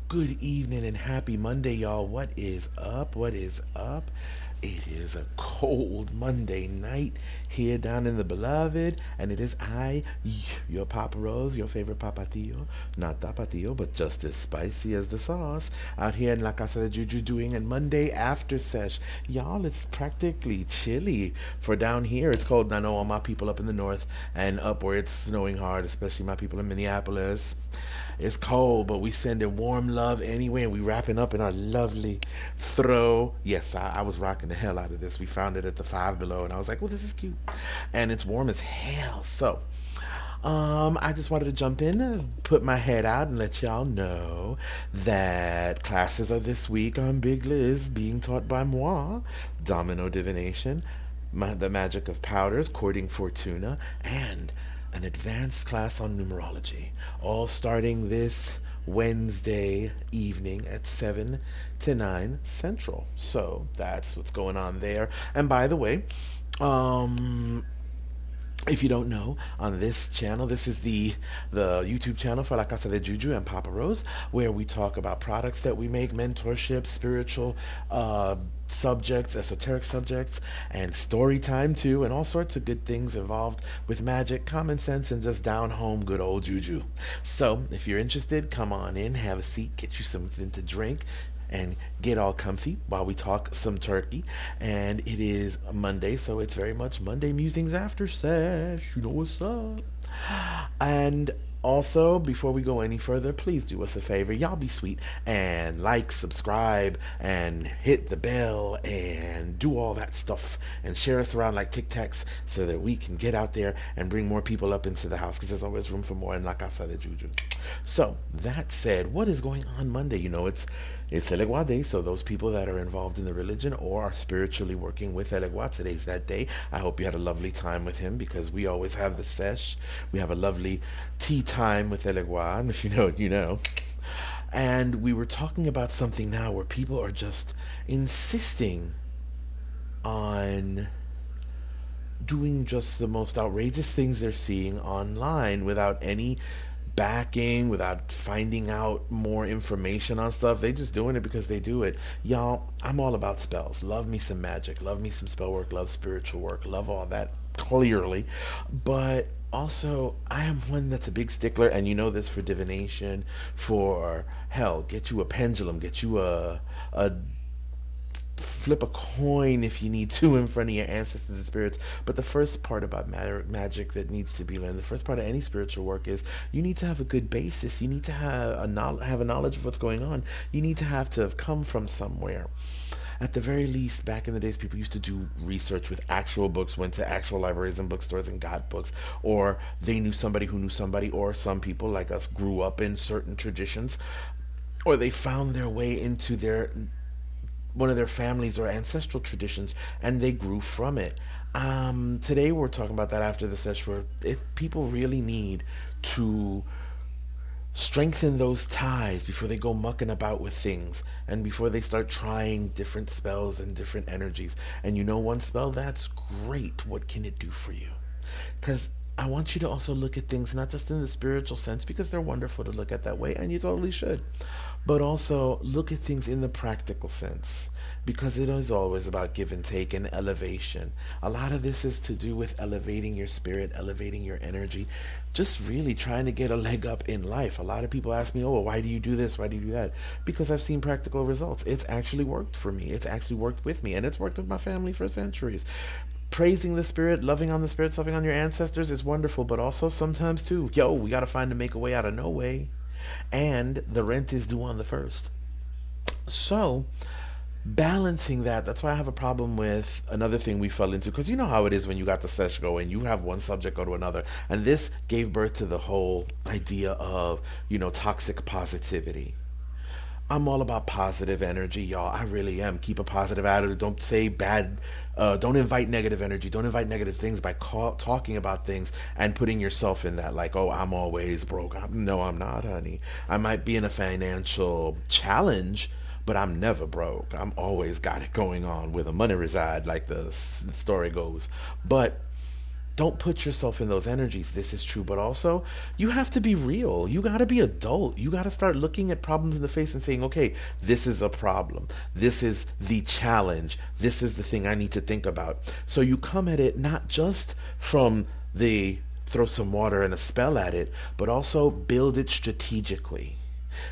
Good evening and happy Monday, y'all. What is up? What is up? It is a cold Monday night here down in the beloved, and it is your Papa Rose, your favorite Papatillo, not Tapatillo, but just as spicy as the sauce, out here in La Casa de Juju doing a Monday Aftersesh. Y'all, it's practically chilly for down here. It's cold. I know all my people up in the north and up where it's snowing hard, especially my people in Minneapolis. It's cold, but we sending warm love anyway, and we wrapping up in our lovely throw. Yes, I was rocking the hell out of this. We found it at the Five Below, and I was like, "Well, this is cute," and it's warm as hell. So, I just wanted to jump in and put my head out and let y'all know that classes are this week on Big Liz, being taught by moi, Domino Divination, the magic of powders, courting Fortuna, and an advanced class on numerology, all starting this Wednesday evening at 7 to 9 Central. So that's what's going on there. And by the way, um, if you don't know, on this channel, this is the YouTube channel for La Casa de Juju and Papa Rose, where we talk about products that we make, mentorship, spiritual subjects, esoteric subjects, and story time too, and all sorts of good things involved with magic, common sense, and just down home good old juju. So if you're interested, come on in, have a seat, get you something to drink, and get all comfy while we talk some turkey. And it is Monday, so it's very much Monday Musings Aftersesh. You know what's up. And also, before we go any further, please do us a favor. Y'all be sweet and like, subscribe, and hit the bell and do all that stuff and share us around like Tic Tacs so that we can get out there and bring more people up into the house because there's always room for more in La Casa de Juju. So, that said, what is going on Monday? You know, it's Elegua Day, so those people that are involved in the religion or are spiritually working with Elegua, today's that day. I hope you had a lovely time with him because we always have the sesh. We have a lovely tea time with Elegua, and if you know it, you know. And we were talking about something now where people are just insisting on doing just the most outrageous things they're seeing online without any backing, without finding out more information on stuff. They just doing it because they do it. Y'all, I'm all about spells. Love me some magic. Love me some spell work. Love spiritual work. Love all that, clearly. But also, I am one that's a big stickler, and you know this for divination, for hell, get you a pendulum, get you a flip a coin if you need to in front of your ancestors and spirits. But the first part about magic that needs to be learned, the first part of any spiritual work is you need to have a good basis. You need to have have a knowledge of what's going on. You need to have come from somewhere. At the very least, back in the days, people used to do research with actual books, went to actual libraries and bookstores and got books, or they knew somebody who knew somebody, or some people like us grew up in certain traditions, or they found their way into their one of their families or ancestral traditions, and they grew from it. Today we're talking about that after the session where people really need to strengthen those ties before they go mucking about with things and before they start trying different spells and different energies. And you know, one spell that's great, what can it do for you? Because I want you to also look at things not just in the spiritual sense, because they're wonderful to look at that way, and you totally should, but also look at things in the practical sense, because it is always about give and take and elevation. A lot of this is to do with elevating your spirit, elevating your energy, just really trying to get a leg up in life. A lot of people ask me, oh, well, why do you do this? Why do you do that? Because I've seen practical results. It's actually worked for me. It's actually worked with me, and it's worked with my family for centuries. Praising the spirit, loving on the spirit, loving on your ancestors is wonderful, but also sometimes too, yo, we got to find to make a way out of no way. And the rent is due on the first. So, balancing that's why I have a problem with another thing we fell into, because you know how it is when you got the sesh going, you have one subject go to another, and this gave birth to the whole idea of, toxic positivity. I'm all about positive energy, y'all. I really am. Keep a positive attitude. Don't say bad. Don't invite negative energy. Don't invite negative things by talking about things and putting yourself in that. Like, oh, I'm always broke. No, I'm not, honey. I might be in a financial challenge, but I'm never broke. I'm always got it going on where the money reside, like the story goes. But Don't put yourself in those energies. This is true, but also you have to be real. You got to be adult. You got to start looking at problems in the face and saying, okay, this is a problem. This is the challenge. This is the thing I need to think about. So you come at it not just from the throw some water and a spell at it, but also build it strategically.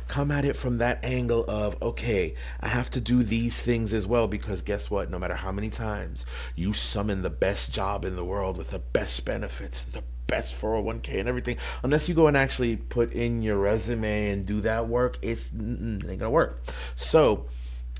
Come at it from that angle of, okay, I have to do these things as well, because guess what? No matter how many times you summon the best job in the world with the best benefits, the best 401k and everything, unless you go and actually put in your resume and do that work, it ain't gonna work. So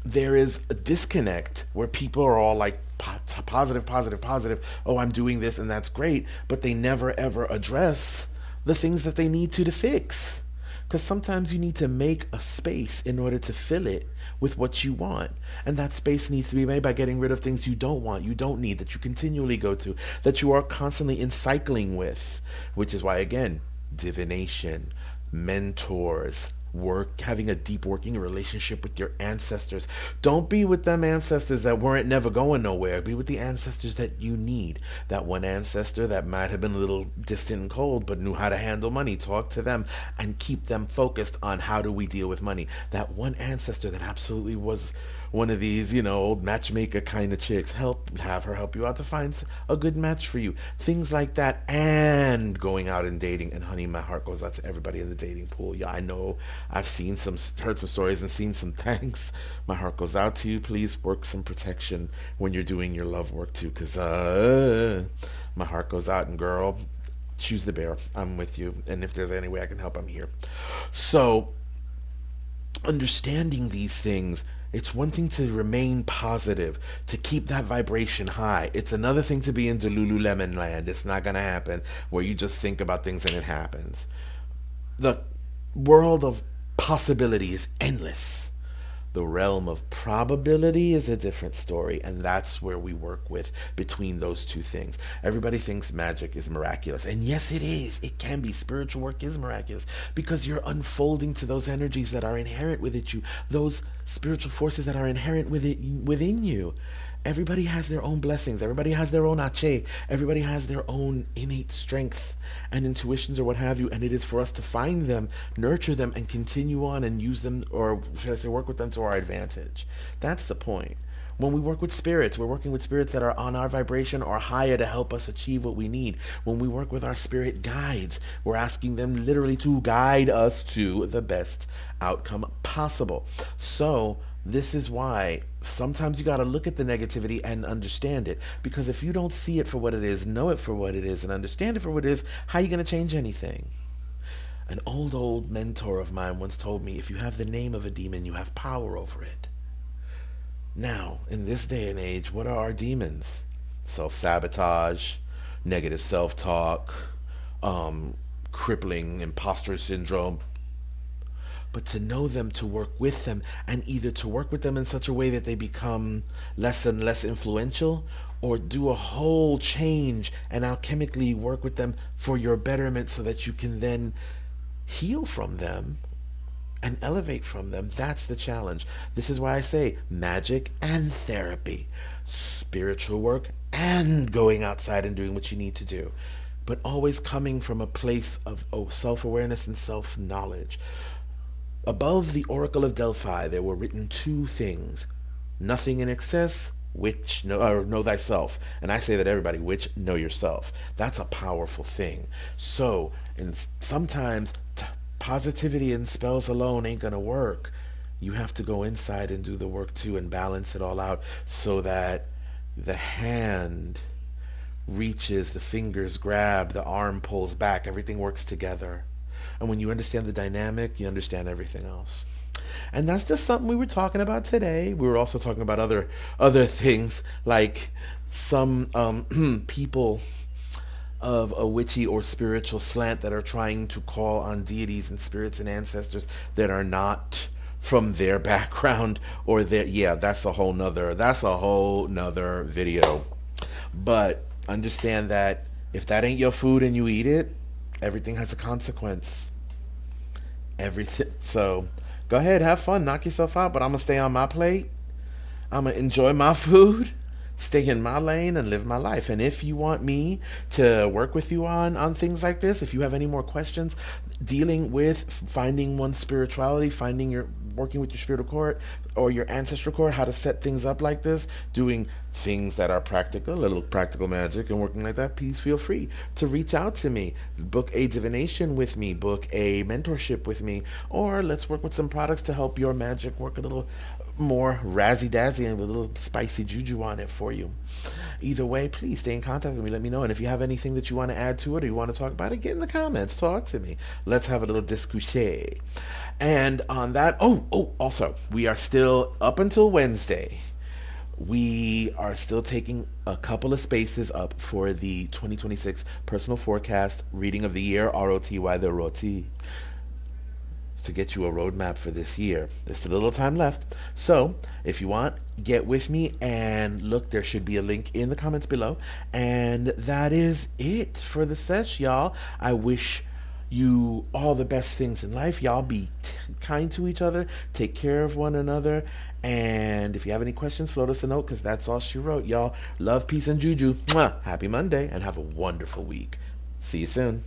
there is a disconnect where people are all like positive, positive, positive. Oh, I'm doing this and that's great, but they never ever address the things that they need to fix. Because sometimes you need to make a space in order to fill it with what you want. And that space needs to be made by getting rid of things you don't want, you don't need, that you continually go to, that you are constantly in cycling with. Which is why, again, divination, mentors, work, having a deep working relationship with your ancestors. Don't be with them ancestors that weren't never going nowhere. Be with the ancestors that you need. That one ancestor that might have been a little distant and cold but knew how to handle money. Talk to them and keep them focused on how do we deal with money. That one ancestor that absolutely was one of these, old matchmaker kind of chicks. Have her help you out to find a good match for you. Things like that. And going out and dating. And honey, my heart goes out to everybody in the dating pool. Yeah, I know I've heard some stories and seen some things. My heart goes out to you. Please work some protection when you're doing your love work too, because my heart goes out. And girl, choose the bear. I'm with you. And if there's any way I can help, I'm here. So understanding these things, it's one thing to remain positive, to keep that vibration high. It's another thing to be in Lululemon land. It's not going to happen where you just think about things and it happens. The world of possibility is endless. The realm of probability is a different story, and that's where we work with between those two things. Everybody thinks magic is miraculous, and yes, it is. It can be. Spiritual work is miraculous because you're unfolding to those energies that are inherent within you, those spiritual forces that are inherent within you. Everybody has their own blessings. Everybody has their own ache. Everybody has their own innate strength and intuitions or what have you. And it is for us to find them, nurture them, and continue on and use them, or should I say work with them to our advantage. That's the point. When we work with spirits, we're working with spirits that are on our vibration or higher to help us achieve what we need. When we work with our spirit guides, we're asking them literally to guide us to the best outcome possible. So this is why sometimes you got to look at the negativity and understand it. Because if you don't see it for what it is, know it for what it is, and understand it for what it is, how are you going to change anything? An old mentor of mine once told me, if you have the name of a demon, you have power over it. Now, in this day and age, what are our demons? Self-sabotage, negative self-talk, crippling imposter syndrome. But to know them, to work with them, and either to work with them in such a way that they become less and less influential, or do a whole change and alchemically work with them for your betterment so that you can then heal from them and elevate from them. That's the challenge. This is why I say magic and therapy, spiritual work and going outside and doing what you need to do, but always coming from a place of self-awareness and self-knowledge. Above the Oracle of Delphi, there were written two things: nothing in excess, which know thyself. And I say that everybody, which know yourself. That's a powerful thing. So, and sometimes positivity and spells alone ain't gonna work. You have to go inside and do the work too, and balance it all out so that the hand reaches, the fingers grab, the arm pulls back, everything works together. And when you understand the dynamic, you understand everything else. And that's just something we were talking about today. We were also talking about other things, like some people of a witchy or spiritual slant that are trying to call on deities and spirits and ancestors that are not from their background or their, that's a whole nother video. But understand that if that ain't your food and you eat it, everything has a consequence. Everything. So go ahead, have fun, knock yourself out, but I'm gonna stay on my plate. I'm gonna enjoy my food, stay in my lane and live my life. And if you want me to work with you on things like this, if you have any more questions dealing with finding one's spirituality, finding your working with your spiritual court or your ancestral court, how to set things up like this, doing things that are practical, a little practical magic and working like that, please feel free to reach out to me. Book a divination with me, book a mentorship with me, or let's work with some products to help your magic work a little more razzy dazzy and with a little spicy juju on it for you. Either way, please stay in contact with me. Let me know. And if you have anything that you want to add to it or you want to talk about it, get in the comments. Talk to me. Let's have a little discussion. And on that, also, we are still up until Wednesday. We are still taking a couple of spaces up for the 2026 personal forecast reading of the year, ROTY, the ROTY, to get you a roadmap for this year. There's still a little time left. So if you want, get with me and look, there should be a link in the comments below. And that is it for the sesh, y'all. I wish you all the best things in life. Y'all be kind to each other. Take care of one another. And if you have any questions, float us a note because that's all she wrote. Y'all, love, peace, and juju. Mwah. Happy Monday and have a wonderful week. See you soon.